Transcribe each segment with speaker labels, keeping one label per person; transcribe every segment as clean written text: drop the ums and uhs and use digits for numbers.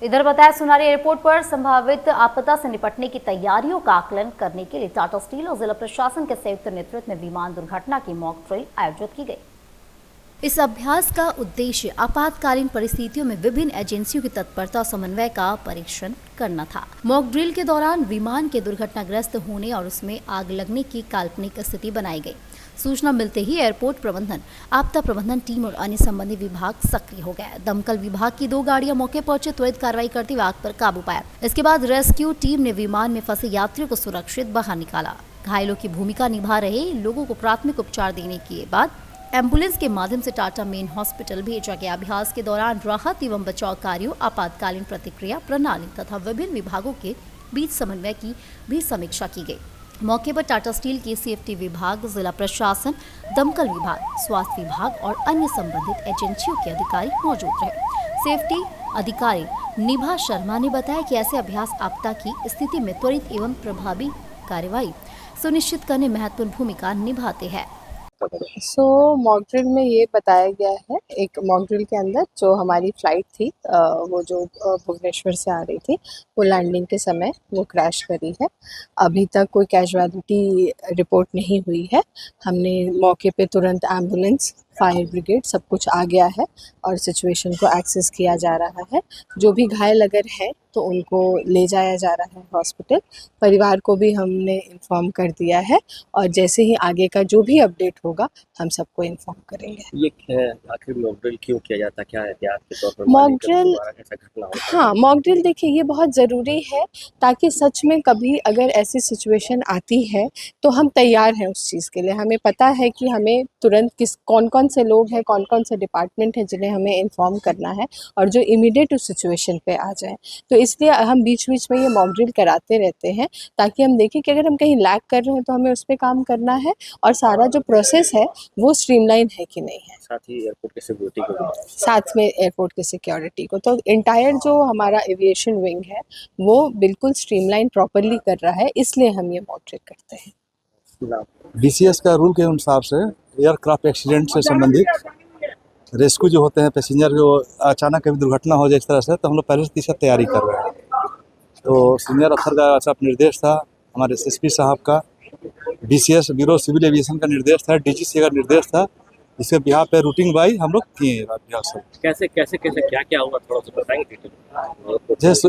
Speaker 1: इधर बताया सुनारी एयरपोर्ट पर संभावित आपदा से निपटने की तैयारियों का आकलन करने के लिए टाटा स्टील और जिला प्रशासन के संयुक्त नेतृत्व में विमान दुर्घटना की मॉक ड्रिल आयोजित की गई। इस अभ्यास का उद्देश्य आपातकालीन परिस्थितियों में विभिन्न एजेंसियों की तत्परता और समन्वय का परीक्षण करना था। मॉक ड्रिल के दौरान विमान के दुर्घटनाग्रस्त होने और उसमें आग लगने की काल्पनिक स्थिति बनाई गई। सूचना मिलते ही एयरपोर्ट प्रबंधन, आपदा प्रबंधन टीम और अन्य संबंधित विभाग सक्रिय हो गए। दमकल विभाग की 2 गाड़ियां मौके पहुंचे, त्वरित कार्रवाई करते हुए आग पर काबू पाया। इसके बाद रेस्क्यू टीम ने विमान में फंसे यात्रियों को सुरक्षित बाहर निकाला। घायलों की भूमिका निभा रहे लोगों को प्राथमिक उपचार देने के बाद एम्बुलेंस के माध्यम से टाटा मेन हॉस्पिटल भेजा गया। अभ्यास के दौरान राहत एवं बचाव कार्यों, आपातकालीन प्रतिक्रिया प्रणाली तथा विभिन्न विभागों के बीच समन्वय की भी समीक्षा की गई। मौके पर टाटा स्टील के सेफ्टी विभाग, जिला प्रशासन, दमकल विभाग, स्वास्थ्य विभाग और अन्य संबंधित एजेंसियों के अधिकारी मौजूद रहे। सेफ्टी अधिकारी निभा शर्मा ने बताया कि ऐसे अभ्यास आपदा की स्थिति में त्वरित एवं प्रभावी कार्यवाही सुनिश्चित करने में महत्वपूर्ण भूमिका निभाते हैं।
Speaker 2: मॉक ड्रिल में ये बताया गया है, एक मॉक ड्रिल के अंदर जो हमारी फ्लाइट थी वो जो भुवनेश्वर से आ रही थी, वो लैंडिंग के समय वो क्रैश करी है। अभी तक कोई कैजुअलिटी रिपोर्ट नहीं हुई है। हमने मौके पे तुरंत एम्बुलेंस, फायर ब्रिगेड सब कुछ आ गया है और सिचुएशन को एक्सेस किया जा रहा है। जो भी घायल अगर है तो उनको ले जाया जा रहा है हॉस्पिटल। परिवार को भी हमने इन्फॉर्म कर दिया है और जैसे ही आगे का जो भी अपडेट होगा हम सबको इन्फॉर्म करेंगे।
Speaker 3: ये आखिर मॉक ड्रिल क्यों किया जाता, क्या एहतियात के तौर पर
Speaker 2: मॉक ड्रिल?
Speaker 3: ऐसा घटना होता है?
Speaker 2: हाँ, मॉक ड्रिल देखिए ये बहुत ज़रूरी है ताकि सच में कभी अगर ऐसी सिचुएशन आती है तो हम तैयार हैं उस चीज़ के लिए। हमें पता है कि हमें तुरंत कौन-कौन से लोग हैं, कौन-कौन से डिपार्टमेंट हैं जिन्हें हमें इन्फॉर्म करना है और जो इमीडिएट उस सिचुएशन पे आ जाएँ। तो इसलिए हम बीच-बीच में ये मॉक ड्रिल कराते रहते हैं ताकि हम देखें कि अगर हम कहीं लैग कर रहे हैं तो हमें उस पे काम करना है और सारा जो प्रोसेस है वो स्ट्रीमलाइन है कि नहीं है।
Speaker 3: साथ ही एयरपोर्ट की सिक्योरिटी को,
Speaker 2: साथ में एयरपोर्ट की सिक्योरिटी को, तो इंटायर जो हमारा एविएशन विंग है वो बिल्कुल स्ट्रीमलाइन प्रॉपरली कर रहा है, इसलिए हम ये मॉक ड्रिल करते हैं।
Speaker 4: DCS का रूल के अनुसार से एयरक्राफ्ट एक्सीडेंट से संबंधित रेस्क्यू जो होते हैं, पैसेंजर जो अचानक कभी दुर्घटना हो जाए इस तरह से, तो हम लोग पहले से तैयारी कर रहे हैं। तो सीनियर अफसर का सब निर्देश था, हमारे SSP साहब का, DCS ब्यूरो सिविल एविएशन का निर्देश था, DGC का निर्देश था। इसके बिहार पे रूटिंग वाइज हम लोग किए अभ्यास।
Speaker 3: कैसे क्या हुआ, थोड़ा सा बताएंगे?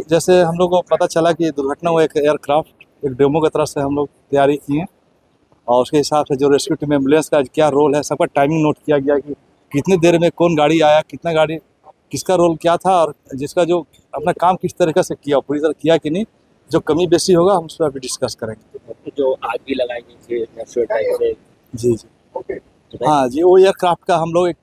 Speaker 4: जैसे हम लोग को पता चला कि दुर्घटना हुआ, एक एयरक्राफ्ट एक डेमो की तरफ से हम लोग तैयारी किए और उसके हिसाब से जो रेस्क्यू टीम, एम्बुलेंस का क्या रोल है, सबका टाइमिंग नोट किया गया कि कितनी देर में कौन गाड़ी आया, कितना गाड़ी, किसका रोल क्या था और जिसका जो अपना काम किस तरीके से किया, पूरी तरह किया कि नहीं। जो कमी बेसी होगा हम उस पर अभी डिस्कस करेंगे।
Speaker 3: जो आग भी लगाई गई थी
Speaker 4: जी हाँ जी, वो एयरक्राफ्ट का हम लोग एक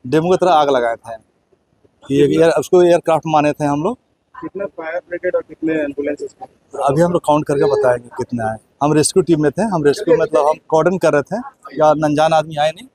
Speaker 4: डेमो की तरह आग लगाए थे। उसको एयरक्राफ्ट माने थे हम लोग।
Speaker 5: कितने फायर ब्रिगेड और कितने एम्बुलेंसेस?
Speaker 4: अभी हम लोग काउंट करके बताएंगे कितने आए। हम रेस्क्यू टीम में थे, हम रेस्क्यू मतलब हम कॉर्डन कर रहे थे या अनजान आदमी आए नहीं,